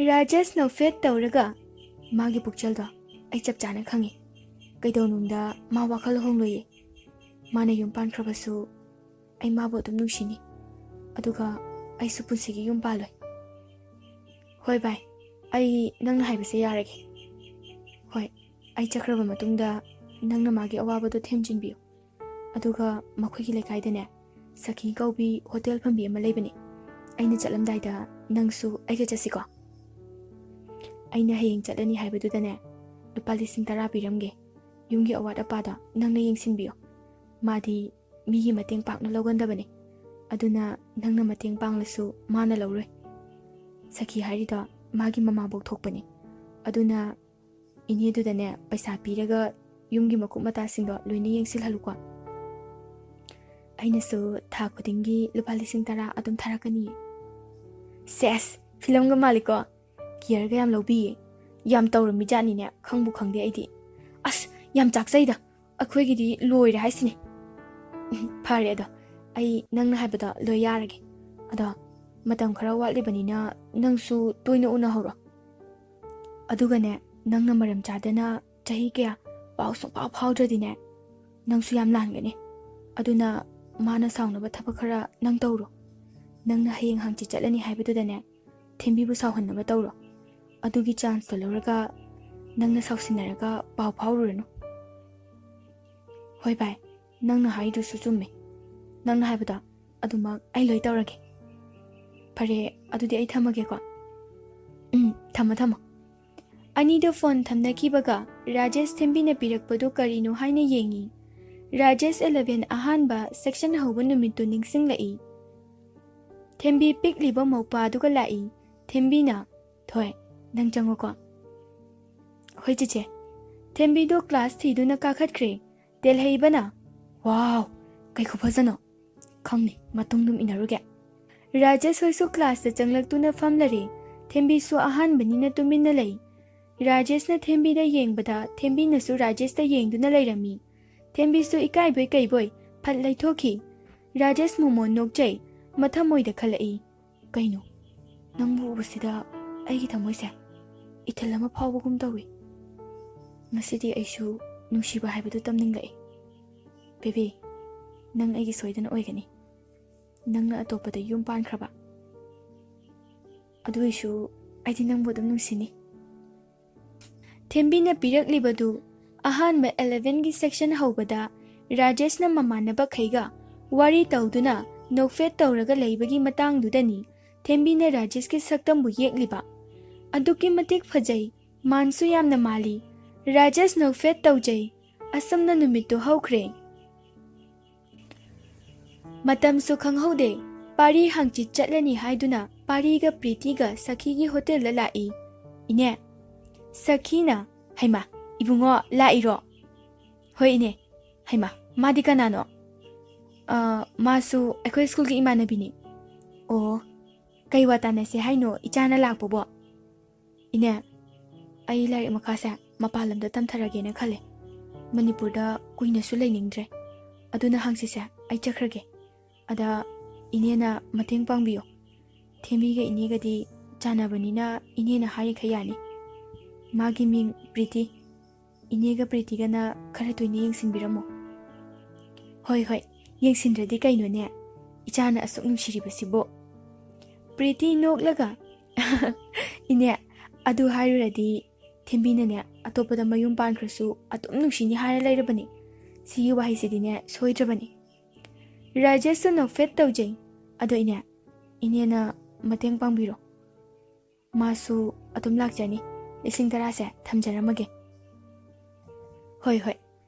ꯔꯥꯖꯦꯁꯅ ꯐꯦꯠ ꯇꯧꯔꯒ, ꯃꯥꯒꯤ ꯄꯨꯛꯆꯦꯜꯗꯣ ꯑꯩ ꯆꯞ ꯆꯥꯅ ꯈꯪꯉꯤ. ꯀꯩꯗꯧꯅꯨꯡꯗ ꯃꯥ ꯋꯥꯈꯜ ꯍꯣꯡꯂꯣꯏꯌꯦ. ꯃꯥꯅ ꯌꯨꯝ ꯄꯥꯟꯈ꯭ꯔꯕꯁꯨ ꯑꯩ ꯃꯥꯕꯨ ꯑꯗꯨꯝ ꯅꯨꯡꯁꯤꯅꯤ. ꯑꯗꯨꯒ ꯑꯩꯁꯨ ꯄꯨꯟꯁꯤꯒꯤ ꯌꯨꯝ ꯄꯥꯜꯂꯣꯏ. ꯍꯣꯏ ꯚꯥꯏ, ꯑꯩ ꯅꯪꯅ ꯍꯥꯏꯕꯁꯦ ꯌꯥꯔꯒꯦ. ꯍꯣꯏ, ꯑꯩ ꯆꯠꯈ꯭ꯔꯕ ꯃꯇꯨꯡꯗ ꯅꯪꯅ ꯃꯥꯒꯤ ꯑꯋꯥꯕꯗꯣ ꯊꯦꯝꯖꯤꯟꯕꯤꯌꯨ. ꯑꯗꯨꯒ ꯃꯈꯣꯏꯒꯤ ꯂꯩꯀꯥꯏꯗꯅꯦ ꯁꯈꯤ ꯀꯧꯕꯤ ꯍꯣꯇꯦꯜ ꯐꯝꯕꯤ ꯑꯃ ꯂꯩꯕꯅꯤ. ꯑꯩꯅ ꯆꯠꯂꯝꯗꯥꯏꯗ ꯅꯪꯁꯨ ꯑꯩꯒ ꯆꯠꯁꯤꯀꯣ. ꯑꯩꯅ ꯍꯌꯦꯡ ꯆꯠꯂꯅꯤ ꯍꯥꯏꯕꯗꯨꯗꯅꯦ ꯂꯨꯄꯥ 10,000 ꯄꯤꯔꯝꯒꯦ. ꯌꯨꯝꯒꯤ ꯑꯋꯥꯠ ꯑꯄꯥꯗꯣ ꯅꯪꯅ ꯌꯦꯡꯁꯤꯟꯕꯤꯌꯨ. ꯃꯥꯗꯤ ꯃꯤꯒꯤ ꯃꯇꯦꯡ ꯄꯥꯛꯅ ꯂꯧꯒꯟꯗꯕꯅꯤ. ꯑꯗꯨꯅ ꯅꯪꯅ ꯃꯇꯦꯡ ꯄꯥꯡꯂꯁꯨ ꯃꯥꯅ ꯂꯧꯔꯣꯏ. ꯁꯈꯤ ꯍꯥꯏꯔꯤꯗꯣ ꯃꯥꯒꯤ ꯃꯃꯥꯕꯣꯛ ꯊꯣꯛꯄꯅꯤ. ꯑꯗꯨꯅ ꯏꯅꯦꯗꯨꯗꯅꯦ ꯄꯩꯁꯥ ꯄꯤꯔꯒ ꯌꯨꯝꯒꯤ ꯃꯀꯨꯞ ꯃꯇꯥꯁꯤꯡꯗꯣ ꯂꯣꯏꯅ ꯌꯦꯡꯁꯤꯜꯍꯜꯂꯨꯀꯣ. ꯑꯩꯅꯁꯨ ꯊꯥ ꯈꯨꯗꯤꯡꯒꯤ ꯂꯨꯄꯥ 10,000 ꯑꯗꯨꯝ ꯊꯥꯔꯛꯀꯅꯤꯌꯦ. ꯁꯦꯁ, ꯐꯤꯂꯝꯒ ꯃꯥꯜꯂꯤꯀꯣ. ꯀꯤꯌꯔꯒ ꯌꯥꯝ ꯂꯧꯕꯤꯌꯦ. ꯌꯥꯝ ꯇꯧꯔꯝꯃꯤꯖꯥꯠꯅꯤꯅꯦ, ꯈꯪꯕꯨ ꯈꯪꯗꯦ ꯑꯩꯗꯤ. ꯑꯁ, ꯌꯥꯝ ꯆꯥꯛꯆꯩꯗ. ꯑꯩꯈꯣꯏꯒꯤꯗꯤ ꯂꯣꯏꯔꯦ ꯍꯥꯏꯁꯤꯅꯤ. ꯐꯔꯦ, ꯑꯗꯣ ꯑꯩ ꯅꯪꯅ ꯍꯥꯏꯕꯗꯣ ꯂꯣꯏ ꯌꯥꯔꯒꯦ. ꯑꯗꯣ ꯃꯇꯝ ꯈꯔ ꯋꯥꯠꯂꯤꯕꯅꯤꯅ ꯅꯪꯁꯨ ꯇꯣꯏꯅ ꯎꯅꯍꯧꯔꯣ. ꯑꯗꯨꯒꯅꯦ ꯅꯪꯅ ꯃꯔꯝ ꯆꯥꯗꯅ ꯆꯍꯤ ꯀꯌꯥ ꯄꯥꯎ ꯁꯨꯡꯐꯥꯎ ꯐꯥꯎꯗ꯭ꯔꯗꯤꯅꯦ ꯅꯪꯁꯨ ꯌꯥꯝ ꯂꯥꯟꯒꯅꯤ. ꯑꯗꯨꯅ ꯃꯥꯅ ꯁꯥꯎꯅꯕ ꯊꯕꯛ ꯈꯔ ꯅꯪ ꯇꯧꯔꯣ. ꯅꯪꯅ ꯍꯌꯦꯡ ꯍꯥꯡꯆꯤꯠ ꯆꯠꯂꯅꯤ ꯍꯥꯏꯕꯗꯨꯗꯅꯦ ꯊꯦꯝꯕꯤꯕꯨ ꯁꯥꯎꯍꯟꯅꯕ ꯇꯧꯔꯣ. ꯑꯗꯨꯒꯤ ꯆꯥꯟꯁꯇꯣ ꯂꯧꯔꯒ ꯅꯪꯅ ꯁꯥꯎꯁꯤꯟꯅꯔꯒ ꯄꯥꯎ ꯐꯥꯎꯔꯨꯔꯅꯨ. ꯍꯣꯏ ꯚꯥꯏ, ꯅꯪꯅ ꯍꯥꯏꯗꯨꯁꯨ ꯆꯨꯝꯃꯦ. ꯅꯪꯅ ꯍꯥꯏꯕꯗꯣ ꯑꯗꯨꯃꯛ ꯑꯩ ꯂꯣꯏ ꯇꯧꯔꯒꯦ. ꯐꯔꯦ, ꯑꯗꯨꯗꯤ ꯑꯩ ꯊꯝꯃꯒꯦꯀꯣ. ꯊꯝꯃꯣ. ꯑꯅꯤꯗꯣ ꯐꯣꯟ ꯊꯝꯅꯈꯤꯕꯒ ꯔꯥꯖꯦꯁ ꯊꯦꯝꯕꯤꯅ ꯄꯤꯔꯛꯄꯗꯨ ꯀꯔꯤꯅꯣ ꯍꯥꯏꯅ ꯌꯦꯡꯉꯤ. ꯔꯥꯖꯦꯁ 11 ꯑꯍꯥꯟꯕ ꯁꯦꯛꯁꯟ ꯍꯧꯕ ꯅꯨꯃꯤꯠꯇꯨ ꯅꯤꯡꯁꯤꯡꯂꯛꯏ. ꯊꯦꯝꯕꯤ ꯄꯤꯛꯂꯤꯕ ꯃꯧꯄꯥꯗꯨꯒ ꯂꯥꯛꯏ. ꯊꯦꯝꯕꯤꯅ, ꯊꯣꯏ, ꯅꯪ ꯆꯪꯉꯣꯀꯣ. ꯍꯣꯏ ꯆꯤꯆꯦ. ꯊꯦꯝꯕꯤꯗꯣ ꯀ꯭ꯂꯥꯁ ꯊꯤꯗꯨꯅ ꯀꯥꯈꯠꯈ꯭ꯔꯦ. ꯇꯦꯜꯍꯩꯕꯅ ꯋꯥꯎ ꯀꯩ ꯈꯨꯐꯖꯅꯣ ꯈꯪꯅꯤ ꯃꯇꯨꯡ ꯗꯨꯝ ꯏꯟꯅꯔꯨꯒꯦ ꯔꯥꯖꯦꯁ ꯍꯣꯏꯁꯨ ꯀ꯭ꯂꯥꯁꯇ ꯆꯪꯂꯛꯇꯨꯅ ꯐꯝꯂꯔꯦ ꯊꯦꯝꯕꯤꯁꯨ ꯑꯍꯥꯟꯕꯅꯤꯅ ꯇꯨꯃꯤꯟꯅ ꯂꯩ ꯔꯥꯖꯦꯁꯅ ꯊꯦꯝꯕꯤꯗ ꯌꯦꯡꯕꯗ ꯊꯦꯝꯕꯤꯅꯁꯨ ꯔꯥꯖꯦꯁꯇ ꯌꯦꯡꯗꯨꯅ ꯂꯩꯔꯝꯃꯤ ꯊꯦꯝꯕꯤꯁꯨ ꯏꯀꯥꯏꯕꯣꯏ ꯀꯩꯕꯣꯏ ꯐꯠ ꯂꯩꯊꯣꯛꯈꯤ ꯔꯥꯖꯦꯁ ꯃꯣꯃꯣꯟ ꯅꯣꯛꯆꯩ ꯃꯊꯃꯣꯏꯗ ꯈꯜꯂꯛꯏ ꯀꯩꯅꯣ ꯅꯪꯕꯨ ꯎꯕꯁꯤꯗ ꯑꯩꯒꯤ ꯊꯃꯣꯏꯁꯦ ꯏꯊꯤꯜ ꯑꯃ ꯐꯥꯎꯕꯒꯨꯝ ꯇꯧꯏ ꯉꯁꯤꯗꯤ ꯑꯩꯁꯨ ꯅꯨꯡꯁꯤꯕ ꯍꯥꯏꯕꯗꯨ ꯇꯝꯅꯤꯡꯂꯛꯏ ꯕꯦꯕꯤ ꯅꯪ ꯑꯩꯒꯤ ꯁꯣꯏꯗꯅ ꯑꯣꯏꯒꯅꯤ ꯅꯪꯅ ꯑꯇꯣꯞꯄꯗ ꯌꯨꯝ ꯄꯥꯟꯈ꯭ꯔꯕ ꯑꯗꯨꯏꯁꯨ ꯑꯩꯗꯤ ꯅꯪꯕꯨ ꯑꯗꯨꯝ ꯅꯨꯡꯁꯤꯅꯤ ꯊꯦꯝꯕꯤꯅ ꯄꯤꯔꯛꯂꯤꯕꯗꯨ ꯑꯍꯥꯟꯕ 11ꯒꯤ ꯁꯦꯛꯁꯟ ꯍꯧꯕꯗ ꯔꯥꯖꯦꯁꯅ ꯃꯃꯥꯟꯅꯕꯈꯩꯒ ꯋꯥꯔꯤ ꯇꯧꯗꯨꯅ ꯅꯣꯛꯐꯦꯠ ꯇꯧꯔꯒ ꯂꯩꯕꯒꯤ ꯃꯇꯥꯡꯗꯨꯗꯅꯤ ꯊꯦꯝꯕꯤꯅ ꯔꯥꯖꯦꯁꯀꯤ ꯁꯛꯇꯝꯕꯨ ꯌꯦꯛꯂꯤꯕ ꯑꯗꯨꯛꯀꯤ ꯃꯇꯤꯛ ꯐꯖꯩ ꯃꯥꯟꯁꯨ ꯌꯥꯝꯅ ꯃꯥꯜꯂꯤ ꯔꯥꯖꯦꯁ ꯅꯣꯛꯐꯦꯠ ꯇꯧꯖꯩ ꯑꯁꯨꯝꯅ ꯅꯨꯃꯤꯠꯇꯨ ꯍꯧꯈ꯭ꯔꯦ ꯃꯇꯝꯁꯨ ꯈꯪꯍꯧꯗꯦ ꯄꯥꯔꯤ ꯍꯥꯡꯆꯤꯠ ꯆꯠꯂꯅꯤ ꯍꯥꯏꯗꯨꯅ ꯄꯥꯔꯤꯒ ꯄ꯭ꯔꯤꯇꯤꯒ ꯁꯈꯤꯒꯤ ꯍꯣꯇꯦꯜꯗ ꯂꯥꯛꯏ ꯏꯅꯦ ꯁꯈꯤꯅ ꯍꯩꯃꯥ ꯏꯕꯨꯡꯉꯣ ꯂꯥꯛꯏꯔꯣ ꯍꯣꯏ ꯏꯅꯦ ꯍꯩꯃꯥ ꯃꯥꯗꯤ ꯀꯅꯥꯅꯣ ꯃꯥꯁꯨ ꯑꯩꯈꯣꯏ ꯁ꯭ꯀꯨꯜꯒꯤ ꯏꯃꯥꯟꯅꯕꯤꯅꯤ ꯑꯣ ꯀꯩ ꯋꯥ ꯇꯥꯟꯅꯁꯦ ꯍꯥꯏꯅꯣ ꯏꯆꯥꯅ ꯂꯥꯛꯄꯕꯣ ꯏꯅꯦ ꯑꯩ ꯂꯥꯏꯔꯤꯛ ꯃꯈꯥꯁꯦ ꯃꯄꯥꯟ ꯂꯝꯗ ꯇꯝꯊꯔꯒꯦꯅ ꯈꯜꯂꯦ ꯃꯅꯤꯄꯨꯔꯗ ꯀꯨꯏꯅꯁꯨ ꯂꯩꯅꯤꯡꯗ꯭ꯔꯦ ꯑꯗꯨꯅ ꯍꯪꯆꯤꯠꯁꯦ ꯑꯩ ꯆꯠꯈ꯭ꯔꯒꯦ ꯑꯗ ꯏꯅꯦꯅ ꯃꯇꯦꯡ ꯄꯥꯡꯕꯤꯌꯣ ꯊꯦꯝꯕꯤꯒ ꯏꯅꯦꯒꯗꯤ ꯆꯥꯟꯅꯕꯅꯤꯅ ꯏꯅꯦꯅ ꯍꯥꯏꯔꯤꯈꯩ ꯌꯥꯅꯤ ꯃꯥꯒꯤ ꯃꯤꯡ ꯄ꯭ꯔꯤꯇꯤ ꯏꯅꯦꯒ ꯄ꯭ꯔꯤꯇꯤꯒꯅ ꯈꯔ ꯇꯣꯏꯅ ꯌꯦꯡꯁꯤꯟꯕꯤꯔꯝꯃꯣ ꯍꯣꯏ ꯍꯣꯏ ꯌꯦꯡꯁꯤꯟꯗ꯭ꯔꯗꯤ ꯀꯩꯅꯣꯅꯦ ꯏꯆꯥꯅ ꯑꯁꯨꯛ ꯅꯨꯡꯁꯤꯔꯤꯕꯁꯤꯕꯨ ꯄ꯭ꯔꯤꯇꯤ ꯅꯣꯛꯂꯒ ꯏꯅꯦ ꯑꯗꯨ ꯍꯥꯏꯔꯨꯔꯗꯤ ꯊꯦꯝꯕꯤꯅꯅꯦ ꯑꯇꯣꯞꯄꯗ ꯃꯌꯨꯝ ꯄꯥꯟꯈ꯭ꯔꯁꯨ ꯑꯗꯨꯝ ꯅꯨꯡꯁꯤꯅꯤ ꯍꯥꯏꯔ ꯂꯩꯔꯕꯅꯤ ꯁꯤꯒꯤ ꯋꯥꯍꯩꯁꯤꯗꯤꯅꯦ ꯁꯣꯏꯗ꯭ꯔꯕꯅꯤ ꯔꯥꯖꯦꯁꯁꯨ ꯅꯣꯛꯐꯦꯠ ꯇꯧꯖꯩ ꯑꯗꯣ ꯏꯅꯦ ꯏꯅꯦꯅ ꯃꯇꯦꯡ ꯄꯥꯡꯕꯤꯔꯣ ꯃꯥꯁꯨ ꯑꯗꯨꯝ ꯂꯥꯛꯆꯅꯤ 10,000ꯁꯦ ꯊꯝꯖꯔꯝꯃꯒꯦ ꯍꯣꯏ ꯍꯣꯏ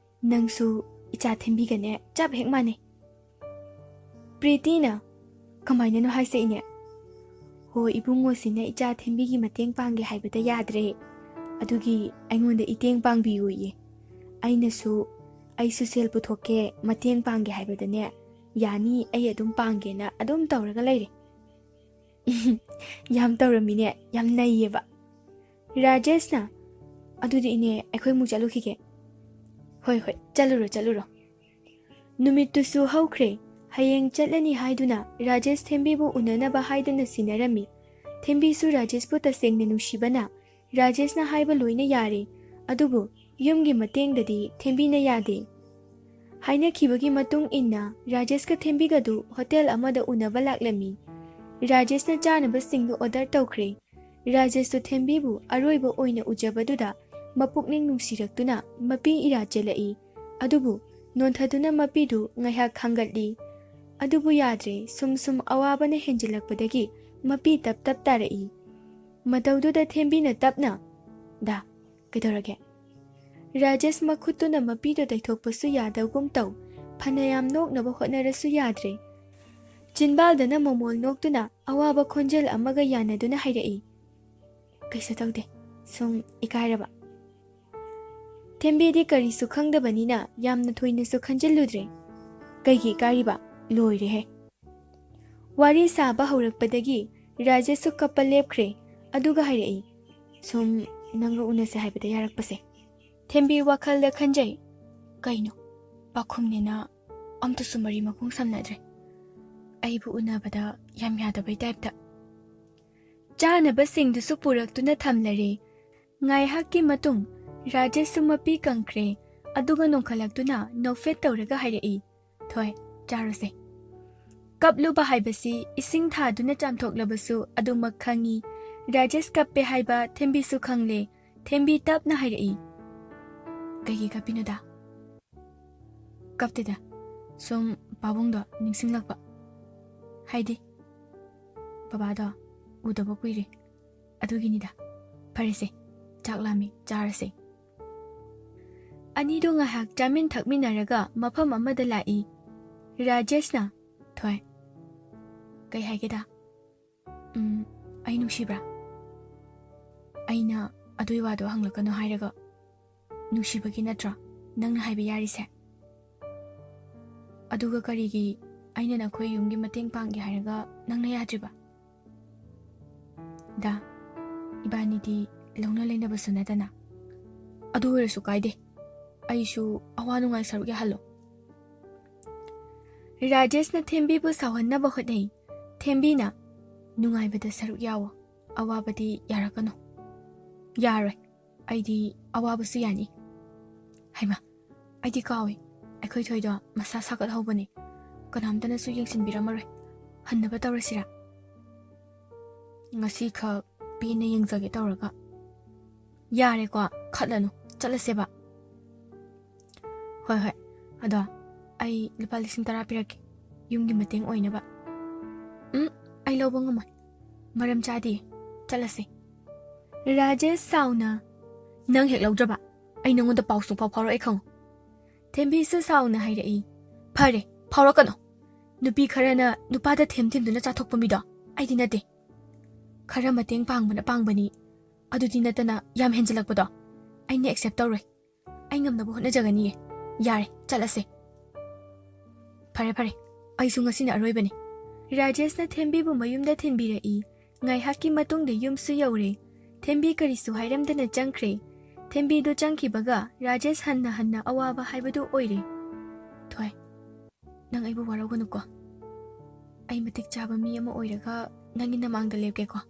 ꯅꯪꯁꯨ ꯏꯆꯥ ꯊꯦꯝꯕꯤꯒꯅꯦ ꯆꯞ ꯍꯦꯛ ꯃꯥꯟꯅꯩ ꯄ꯭ꯔꯤꯇꯤꯅ ꯀꯃꯥꯏꯅꯅꯣ ꯍꯥꯏꯁꯦ ꯏꯅꯦ ꯍꯣꯏ ꯏꯕꯨꯡꯉꯣꯁꯤꯅ ꯏꯆꯥ ꯊꯦꯝꯕꯤꯒꯤ ꯃꯇꯦꯡ ꯄꯥꯡꯒꯦ ꯍꯥꯏꯕꯗ ꯌꯥꯗ꯭ꯔꯦ ꯑꯗꯨꯒꯤ ꯑꯩꯉꯣꯟꯗ ꯏꯇꯦꯡ ꯄꯥꯡꯕꯤꯌꯨꯌꯦ ꯑꯩꯁꯨ ꯁꯦꯜ ꯄꯨꯊꯣꯛꯀꯦ ꯃꯇꯦꯡ ꯄꯥꯡꯒꯦ ꯍꯥꯏꯕꯗꯅꯦ ꯌꯥꯅꯤ ꯑꯩ ꯑꯗꯨꯝ ꯄꯥꯡꯒꯦꯅ ꯑꯗꯨꯝ ꯇꯧꯔꯒ ꯂꯩꯔꯦ ꯌꯥꯝ ꯇꯧꯔꯝꯃꯤꯅꯦ ꯌꯥꯝ ꯅꯩꯌꯦꯕ ꯔꯥꯖꯦꯁꯅ ꯑꯗꯨꯗꯤ ꯏꯅꯦ ꯑꯩꯈꯣꯏꯃꯨꯛ ꯆꯠꯂꯨꯈꯤꯒꯦ ꯍꯣꯏ ꯍꯣꯏ ꯆꯠꯂꯨꯔꯣ ꯅꯨꯃꯤꯠꯇꯨꯁꯨ ꯍꯧꯈ꯭ꯔꯦ ꯍꯌꯦꯡ ꯆꯠꯂꯅꯤ ꯍꯥꯏꯗꯨꯅ ꯔꯥꯖꯦꯁ ꯊꯦꯝꯕꯤꯕꯨ ꯎꯅꯅꯕ ꯍꯥꯏꯗꯨꯅ ꯁꯤꯟꯅꯔꯝꯃꯤ ꯊꯦꯝꯕꯤꯁꯨ ꯔꯥꯖꯦꯁꯄꯨ ꯇꯁꯦꯡꯅ ꯅꯨꯡꯁꯤꯕꯅ ꯔꯥꯖꯦꯁꯅ ꯍꯥꯏꯕ ꯂꯣꯏꯅ ꯌꯥꯔꯦ ꯑꯗꯨꯕꯨ ꯌꯨꯝꯒꯤ ꯃꯇꯦꯡꯗꯗꯤ ꯊꯦꯝꯕꯤꯅ ꯌꯥꯗꯦ ꯍꯥꯏꯅꯈꯤꯕꯒꯤ ꯃꯇꯨꯡ ꯏꯟꯅ ꯔꯥꯖꯦꯁꯀ ꯊꯦꯝꯕꯤꯒꯗꯨ ꯍꯣꯇꯦꯜ ꯑꯃꯗ ꯎꯅꯕ ꯂꯥꯛꯂꯝꯃꯤ ꯔꯥꯖꯦꯁꯅ ꯆꯥꯅꯕꯁꯤꯡꯗꯨ ꯑꯣꯔꯗꯔ ꯇꯧꯈ꯭ꯔꯦ ꯔꯥꯖꯦꯁꯇꯨ ꯊꯦꯝꯕꯤꯕꯨ ꯑꯔꯣꯏꯕ ꯑꯣꯏꯅ ꯎꯖꯕꯗꯨꯗ ꯃꯄꯨꯛꯅꯤꯡ ꯅꯨꯡꯁꯤꯔꯛꯇꯨꯅ ꯃꯄꯤ ꯏꯔꯥ ꯆꯦꯜꯂꯛꯏ ꯑꯗꯨꯕꯨ ꯅꯣꯟꯊꯗꯨꯅ ꯃꯄꯤꯗꯨ ꯉꯥꯏꯍꯥꯛ ꯈꯥꯡꯒꯠꯂꯤ ꯑꯗꯨꯕꯨ ꯌꯥꯗ꯭ꯔꯦ ꯁꯨꯝ ꯑꯋꯥꯕꯅ ꯍꯦꯟꯖꯤꯜꯂꯛꯄꯗꯒꯤ ꯃꯄꯤ ꯇꯞ ꯇꯥꯔꯛꯏ ꯃꯇꯧꯗꯨꯗ ꯊꯦꯝꯕꯤꯅ ꯇꯞꯅ ꯗꯥ ꯀꯩꯗꯧꯔꯒꯦ ꯔꯥꯖꯦꯁ ꯃꯈꯨꯠꯇꯨꯅ ꯃꯄꯤꯗꯨ ꯇꯩꯊꯣꯛꯄꯁꯨ ꯌꯥꯗꯧꯒꯨꯝ ꯇꯧ ꯐꯅꯌꯥꯝ ꯅꯣꯛꯅꯕ ꯍꯣꯠꯅꯔꯁꯨ ꯌꯥꯗ꯭ꯔꯦ ꯆꯤꯟꯕꯥꯜꯗꯅ ꯃꯣꯃꯣꯜ ꯅꯣꯛꯇꯨꯅ ꯑꯋꯥꯕ ꯈꯣꯟꯖꯦꯜ ꯑꯃꯒ ꯌꯥꯅꯗꯨꯅ ꯍꯥꯏꯔꯛꯏ ꯀꯩꯁꯨ ꯇꯧꯗꯦ ꯁꯨꯝ ꯏꯀꯥꯏꯔꯕ ꯊꯦꯝꯕꯤꯗꯤ ꯀꯔꯤꯁꯨ ꯈꯪꯗꯕꯅꯤꯅ ꯌꯥꯝꯅ ꯊꯣꯏꯅꯁꯨ ꯈꯟꯖꯤꯜꯂꯨꯗ꯭ꯔꯦ ꯀꯩꯒꯤ ꯏꯀꯥꯏꯔꯤꯕ ꯂꯣꯏꯔꯦꯍꯦ ꯋꯥꯔꯤ ꯁꯥꯕ ꯍꯧꯔꯛꯄꯗꯒꯤ ꯔꯥꯖꯦꯁꯁꯨ ꯀꯞꯄ ꯂꯦꯞꯈ꯭ꯔꯦ ꯑꯗꯨꯒ ꯍꯥꯏꯔꯛꯏ ꯁꯨꯝ ꯅꯪꯒ ꯎꯅꯁꯦ ꯍꯥꯏꯕꯗ ꯌꯥꯔꯛꯄꯁꯦ ꯊꯦꯝꯕꯤ ꯋꯥꯈꯜꯗ ꯈꯟꯖꯩ ꯀꯩꯅꯣ ꯄꯥꯈꯨꯝꯅꯤꯅ ꯑꯝꯇꯁꯨ ꯃꯔꯤ ꯃꯈꯣꯡ ꯁꯝꯅꯗ꯭ꯔꯦ ꯑꯩꯕꯨ ꯎꯅꯕꯗ ꯌꯥꯝ ꯌꯥꯗꯕꯩ ꯇꯥꯏꯞꯇ ꯆꯥꯅꯕꯁꯤꯡꯗꯨꯁꯨ ꯄꯨꯔꯛꯇꯨꯅ ꯊꯝꯂꯔꯦ ꯉꯥꯏꯍꯥꯛꯀꯤ ꯃꯇꯨꯡ ꯔꯥꯖꯦꯁꯁꯨ ꯃꯄꯤ ꯀꯪꯈ꯭ꯔꯦ ꯑꯗꯨꯒ ꯅꯣꯡꯈꯠꯂꯛꯇꯨꯅ ꯅꯣꯛꯐꯦꯠ ꯇꯧꯔꯒ ꯍꯥꯏꯔꯛꯏ ꯊꯣꯏ ꯆꯥꯔꯨꯁꯦ ꯀꯞꯂꯨꯕ ꯍꯥꯏꯕꯁꯤ ꯏꯁꯤꯡ ꯊꯥꯗꯨꯅ ꯆꯥꯝꯊꯣꯛꯂꯕꯁꯨ ꯑꯗꯨꯃꯛ ꯈꯪꯏ ꯔꯥꯖꯦꯁ ꯀꯞꯄꯦ ꯍꯥꯏꯕ ꯊꯦꯝꯕꯤꯁꯨ ꯈꯪꯂꯦ ꯊꯦꯝꯕꯤ ꯇꯞꯅ ꯍꯥꯏꯔꯛꯏ ꯀꯩꯒꯤ ꯀꯞꯄꯤꯅꯣꯗ ꯀꯞꯇꯦꯗ ꯁꯨꯝ ꯄꯥꯕꯨꯡꯗꯣ ꯅꯤꯡꯁꯤꯡꯂꯛꯄ ꯍꯥꯏꯗꯤ ꯕꯕꯥꯗꯣ ꯎꯗꯕ ꯀꯨꯏꯔꯦ ꯑꯗꯨꯒꯤꯅꯤꯗ ꯐꯔꯦꯁꯦ ꯆꯥꯛ ꯂꯥꯝꯃꯤ ꯆꯥꯔꯁꯦ ꯑꯅꯤꯗꯣ ꯉꯥꯏꯍꯥꯛ ꯆꯥꯃꯤꯟ ꯊꯛꯃꯤꯟꯅꯔꯒ ꯃꯐꯝ ꯑꯃꯗ ꯂꯥꯛꯏ ꯔꯥꯖꯦꯁꯅ ꯊꯣꯏ ꯀꯩ ꯍꯥꯏꯒꯦꯗ ꯑꯩ ꯅꯨꯡꯁꯤꯕ꯭ꯔꯥ ꯑꯩꯅ ꯑꯗꯨꯏ ꯋꯥꯗꯣ ꯍꯪꯂꯛꯀꯅꯣ ꯍꯥꯏꯔꯒ ꯅꯨꯡꯁꯤꯕꯒꯤ ꯅꯠꯇ꯭ꯔꯣ ꯅꯪꯅ ꯍꯥꯏꯕ ꯌꯥꯔꯤꯁꯦ ꯑꯗꯨꯒ ꯀꯔꯤꯒꯤ ꯑꯩꯅ ꯅꯈꯣꯏ ꯌꯨꯝꯒꯤ ꯃꯇꯦꯡ ꯄꯥꯡꯒꯦ ꯍꯥꯏꯔꯒ ꯅꯪꯅ ꯌꯥꯗ꯭ꯔꯤꯕ? ꯗꯥ, 이반이디 ꯂꯧꯅ ꯂꯩꯅꯕꯁꯨ ꯅꯠꯇꯅ. ꯑꯗꯨ ꯑꯣꯏꯔꯁꯨ ꯀꯥꯏꯗꯦ. ꯑꯩꯁꯨ ꯑꯋꯥ ꯅꯨꯡꯉꯥꯏ ꯁꯔꯨꯛ ꯌꯥꯍꯜꯂꯣ. ꯔꯥꯖꯦꯁꯅ ꯊꯦꯝꯕꯤꯕꯨ ꯁꯥꯎꯍꯟꯅꯕ ꯍꯣꯠꯅꯩ. ꯊꯦꯝꯕꯤꯅ ꯅꯨꯡꯉꯥꯏꯕꯗ ꯁꯔꯨꯛ ꯌꯥꯎꯋꯣ, ꯑꯋꯥꯕꯗꯤ ꯌꯥꯔꯛꯀꯅꯣ. ꯌꯥꯔꯣꯏ, ꯑꯩꯗꯤ ꯑꯋꯥꯕꯁꯨ ꯌꯥꯅꯤ. ꯍꯩꯃꯥ, ꯑꯩꯗꯤ ꯀꯥꯎꯏ. ꯑꯩꯈꯣꯏ ꯊꯣꯏꯗꯣ ꯃꯁꯥ ꯁꯥꯒꯠꯍꯧꯕꯅꯤ. ꯀꯅꯥꯝꯇꯅꯁꯨ ꯌꯦꯡꯁꯤꯟꯕꯤꯔꯝꯃꯔꯣꯏ. ꯍꯟꯅꯕ ꯇꯧꯔꯁꯤꯔꯥ? ꯉꯁꯤ ꯈꯛ ꯄꯦꯟꯅ ꯌꯦꯡꯖꯒꯦ ꯇꯧꯔꯒ. ꯌꯥꯔꯦꯀꯣ, ꯈꯠꯂꯅꯨ. ꯆꯠꯂꯁꯦꯕ. ꯍꯣꯏ ꯍꯣꯏ. ꯑꯗꯣ ꯑꯩ ꯂꯨꯄꯥ 10,000 ꯄꯤꯔꯛꯀꯦ, ꯌꯨꯝꯒꯤ ꯃꯇꯦꯡ ꯑꯣꯏꯅꯕ. ꯑꯩ ꯂꯧꯕ ꯉꯝꯃꯣꯏ. ꯃꯔꯝ ꯆꯥꯗꯦ. ꯆꯠꯂꯁꯦ. ꯔꯥꯖꯦꯁ ꯁꯥꯎꯅ, ꯅꯪ ꯍꯦꯛ ꯂꯧꯗ꯭ꯔꯕ ꯑꯩ ꯅꯉꯣꯟꯗ ꯄꯥꯎ ꯁꯨꯡꯐꯥꯎ ꯐꯥꯎꯔꯛꯑꯦ ꯈꯪꯉꯨ. ꯊꯦꯝꯕꯤꯁꯨ ꯁꯥꯎꯅ ꯍꯥꯏꯔꯛꯏ. ꯐꯔꯦ, ꯐꯥꯎꯔꯛꯀꯅꯣ. ꯅꯨꯄꯤ ꯈꯔꯅ ꯅꯨꯄꯥꯗ ꯊꯦꯝꯗꯨꯅ ꯆꯥꯊꯣꯛꯄ ꯃꯤꯗꯣ ꯑꯩꯗꯤ ꯅꯠꯇꯦ. ꯈꯔ ꯃꯇꯦꯡ ꯄꯥꯡꯕꯅ ꯄꯥꯡꯕꯅꯤ. ꯑꯗꯨꯗꯤ ꯅꯠꯇꯅ ꯌꯥꯝ ꯍꯦꯟꯖꯤꯜꯂꯛꯄꯗꯣ ꯑꯩꯅ ꯑꯦꯛꯁꯦꯞ ꯇꯧꯔꯣꯏ. ꯑꯩ ꯉꯝꯅꯕ ꯍꯣꯠꯅꯖꯒꯅꯤꯌꯦ. ꯌꯥꯔꯦ, ꯆꯠꯂꯁꯦ. ꯐꯔꯦ ꯐꯔꯦ, ꯑꯩꯁꯨ ꯉꯁꯤꯅ ꯑꯔꯣꯏꯕꯅꯤ. ꯔꯥꯖꯦꯁꯅ ꯊꯦꯝꯕꯤꯕꯨ ꯃꯌꯨꯝꯗ ꯊꯤꯟꯕꯤꯔꯛꯏ. ꯉꯥꯏꯍꯥꯛꯀꯤ ꯃꯇꯨꯡꯗ ꯌꯨꯝꯁꯨ ꯌꯧꯔꯦ. ꯊꯦꯝꯕꯤ ꯀꯔꯤꯁꯨ ꯍꯥꯏꯔꯝꯗꯅ ꯆꯪꯈ꯭ꯔꯦ. ꯊꯦꯝꯕꯤꯗꯨ ꯆꯪꯈꯤꯕꯒ ꯔꯥꯖꯦꯁ ꯍꯟꯅ ꯑꯋꯥꯕ ꯍꯥꯏꯕꯗꯨ ꯑꯣꯏꯔꯦ. ꯊꯣꯏ, ꯅꯪ ꯑꯩꯕꯨ ꯋꯥꯔꯧꯒꯅꯨꯀꯣ. ꯑꯩ ꯃꯇꯤꯛ ꯆꯥꯕ ꯃꯤ ꯑꯃ ꯑꯣꯏꯔꯒ ꯅꯪꯒꯤ ꯅꯃꯥꯡꯗ ꯂꯦꯞꯀꯦꯀꯣ.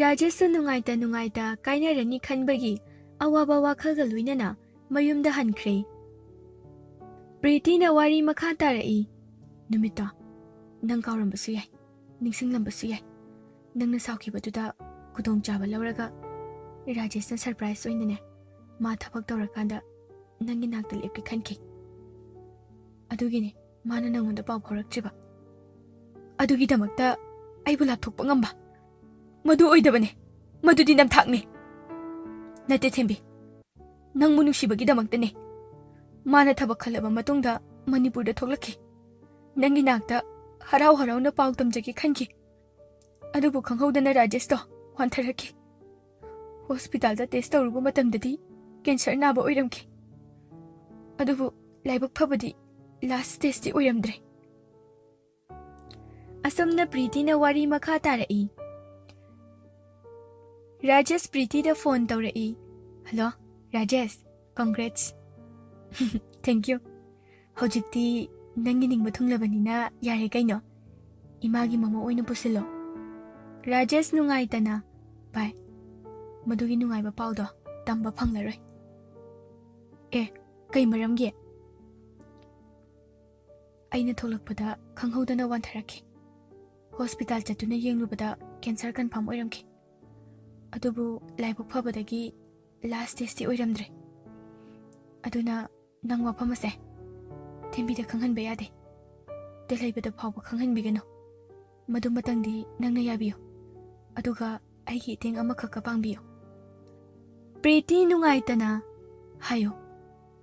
ꯔꯥꯖꯦꯁꯁꯨ ꯅꯨꯡꯉꯥꯏꯇ ꯀꯥꯏꯅꯔꯅꯤ ꯈꯟꯕꯒꯤ ꯑꯋꯥꯕ ꯋꯥꯈꯜꯒ ꯂꯣꯏꯅꯅ ꯃꯌꯨꯝꯗ ꯍꯟꯈ꯭ꯔꯦ. ꯄ꯭ꯔꯤꯇꯤꯅ ꯋꯥꯔꯤ ꯃꯈꯥ ꯇꯥꯔꯛꯏ. ꯅꯨꯃꯤꯠꯇꯣ ꯅꯪ ꯀꯥꯎꯔꯝꯕꯁꯨ ꯌꯥꯏ, ꯅꯤꯡꯁꯤꯡꯂꯝꯕꯁꯨ ꯌꯥꯏ. ꯅꯪꯅ ꯁꯥꯎꯈꯤꯕꯗꯨꯗ ꯈꯨꯗꯣꯡꯆꯥꯕ ꯂꯧꯔꯒ ꯔꯥꯖꯦꯁꯅ ꯁꯔꯄ꯭ꯔꯥꯏꯖ ꯑꯣꯏꯅꯅꯦ, ꯃꯥ ꯊꯕꯛ ꯇꯧꯔꯀꯥꯟꯗ ꯅꯪꯒꯤ ꯅꯥꯛꯇ ꯂꯦꯞꯀꯦ ꯈꯟꯈꯤ. ꯑꯗꯨꯒꯤꯅꯦ ꯃꯥꯅ ꯅꯪꯉꯣꯟꯗ ꯄꯥꯎ ꯐꯥꯎꯔꯛꯇ꯭ꯔꯤꯕ. ꯑꯗꯨꯒꯤꯗꯃꯛꯇ ꯑꯩꯕꯨ ꯂꯥꯞꯊꯣꯛꯄ ꯉꯝꯕ? ꯃꯗꯨ ꯑꯣꯏꯗꯕꯅꯦ. ꯃꯗꯨꯗꯤ ꯅꯝꯊꯥꯛꯅꯦ. ꯅꯠꯇꯦ ꯊꯦꯝꯕꯤ, ꯅꯪꯕꯨ ꯅꯨꯡꯁꯤꯕꯒꯤꯗꯃꯛꯇꯅꯦ. ꯃꯥꯅ ꯊꯕꯛ ꯈꯜꯂꯕ ꯃꯇꯨꯡꯗ ꯃꯅꯤꯄꯨꯔꯗ ꯊꯣꯛꯂꯛꯈꯤ. ꯅꯪꯒꯤ ꯅꯥꯛꯇ ꯍꯔꯥꯎꯅ ꯄꯥꯎ ꯇꯝꯖꯒꯦ ꯈꯟꯈꯤ. ꯑꯗꯨꯕꯨ ꯈꯪꯍꯧꯗꯅ ꯔꯥꯖꯦꯁꯇꯣ ꯋꯥꯟꯊꯔꯛꯈꯤ. ꯍꯣꯁꯄꯤꯇꯥꯜꯗ ꯇꯦꯁ ꯇꯧꯔꯨꯕ ꯃꯇꯝꯗꯗꯤ ꯀꯦꯟꯁꯔ ꯅꯥꯕ ꯑꯣꯏꯔꯝꯈꯤ. ꯑꯗꯨꯕꯨ ꯂꯥꯏꯕꯛ ꯐꯕꯗꯤ ꯂꯥꯁ ꯁ꯭ꯇꯦꯖꯇꯤ ꯑꯣꯏꯔꯝꯗ꯭ꯔꯦ. ꯑꯁꯨꯝꯅ ꯄ꯭ꯔꯤꯇꯤꯅ ꯋꯥꯔꯤ ꯃꯈꯥ ꯇꯥꯔꯛꯏ. ꯔꯥꯖꯦꯁ ꯄ꯭ꯔꯤꯇꯤꯗ ꯐꯣꯟ ꯇꯧꯔꯛꯏ. Hello Rajesh, congrats. Thank you. ꯍꯧꯖꯤꯛꯇꯤ ꯅꯪꯒꯤ ꯅꯤꯡꯕ ꯊꯨꯡꯂꯕꯅꯤꯅ ꯌꯥꯔꯦ ꯀꯩꯅꯣ. ꯏꯃꯥꯒꯤ ꯃꯃꯧ ꯑꯣꯏꯅ ꯄꯨꯁꯤꯜꯂꯣ. ꯔꯥꯖꯦꯁ ꯅꯨꯡꯉꯥꯏꯇꯅ, ꯚꯥꯏ, ꯃꯗꯨꯒꯤ ꯅꯨꯡꯉꯥꯏꯕ ꯄꯥꯎꯗꯣ ꯇꯝꯕ ꯐꯪꯂꯔꯣꯏ. ꯀꯩ ꯃꯔꯝꯒꯤ? ꯑꯩꯅ ꯊꯣꯛꯂꯛꯄꯗ ꯈꯪꯍꯧꯗꯅ ꯋꯥꯟꯊꯔꯛꯈꯤ. ꯍꯣꯁꯄꯤꯇꯥꯜ ꯆꯠꯇꯨꯅ ꯌꯦꯡꯂꯨꯕꯗ ꯀꯦꯟꯁꯔ ꯀꯟꯐꯥꯔꯝ ꯑꯣꯏꯔꯝꯈꯤ. ꯑꯗꯨꯕꯨ ꯂꯥꯏꯕꯛ ꯐꯕꯗꯒꯤ ꯂꯥꯁ ꯁ꯭ꯇꯦꯖꯇꯤ ꯑꯣꯏꯔꯝꯗ꯭ꯔꯦ. ꯑꯗꯨꯅ ꯅꯪ ꯋꯥꯐꯝ ꯑꯁꯦ ꯊꯦꯝꯕꯤꯗ ꯈꯪꯍꯟꯕ ꯌꯥꯗꯦ. ꯂꯩꯕꯗ ꯐꯥꯎꯕ ꯈꯪꯍꯟꯕꯤꯒꯅꯨ. ꯃꯗꯨꯃꯇꯪꯗꯤ ꯅꯪꯅ ꯌꯥꯕꯤꯌꯨ. ꯑꯗꯨꯒ ꯑꯩꯒꯤ ꯏꯇꯦꯡ ꯑꯃꯈꯛꯀ ꯄꯥꯡꯕꯤꯌꯨ. ꯄ꯭ꯔꯤꯇꯤ ꯅꯨꯡꯉꯥꯏꯇꯅ, ꯍꯥꯏꯌꯣ,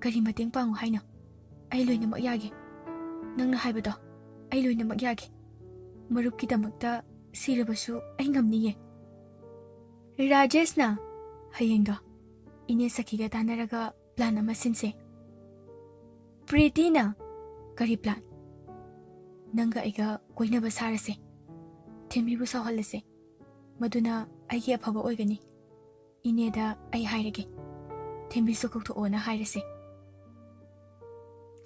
ꯀꯔꯤ ꯃꯇꯦꯡ ꯄꯥꯡꯉꯨ ꯍꯥꯏꯅꯣ? ꯑꯩ ꯂꯣꯏꯅꯃꯛ ꯌꯥꯒꯦ. ꯅꯪꯅ ꯍꯥꯏꯕꯗꯣ ꯑꯩ ꯂꯣꯏꯅꯃꯛ ꯌꯥꯒꯦ. ꯃꯔꯨꯞꯀꯤꯗꯃꯛꯇ ꯁꯤꯔꯕꯁꯨ ꯑꯩ ꯉꯝꯅꯤꯌꯦ. ꯔꯥꯖꯦꯁꯅ, ꯍꯌꯦꯡꯗꯣ ꯏꯅꯦ ꯁꯈꯤꯒ ꯇꯥꯟꯅꯔꯒ ꯄ꯭ꯂꯥꯟ ꯑꯃ ꯁꯤꯟꯁꯦ. ꯄ꯭ꯔꯤꯇꯤꯅ, ꯀꯔꯤ ꯄ꯭ꯂꯥꯟ? ꯅꯪꯒ ꯑꯩꯒ ꯀꯣꯏꯅꯕ ꯁꯥꯔꯁꯦ. ꯊꯦꯝꯕꯤꯕꯨ ꯁꯥꯎꯍꯜꯂꯁꯦ. ꯃꯗꯨꯅ ꯑꯩꯒꯤ ꯑꯐꯕ ꯑꯣꯏꯒꯅꯤ. ꯏꯅꯦꯗ ꯑꯩ ꯍꯥꯏꯔꯒꯦ. ꯊꯦꯝꯕꯤꯁꯨ ꯀꯧꯊꯣꯛꯑꯣꯅ ꯍꯥꯏꯔꯁꯦ.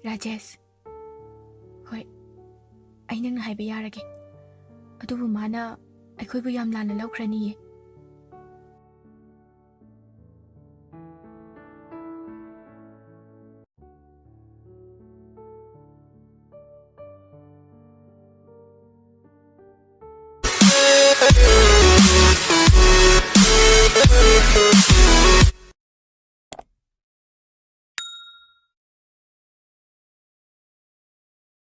ꯔꯥꯖꯦꯁ, ꯍꯣꯏ, ꯑꯩ ꯅꯪꯅ ꯍꯥꯏꯕ ꯌꯥꯔꯒꯦ. ꯑꯗꯨꯕꯨ ꯃꯥꯅ ꯑꯩꯈꯣꯏꯕꯨ ꯌꯥꯝ ꯂꯥꯟꯅ ꯂꯧꯈ꯭ꯔꯅꯤꯌꯦ.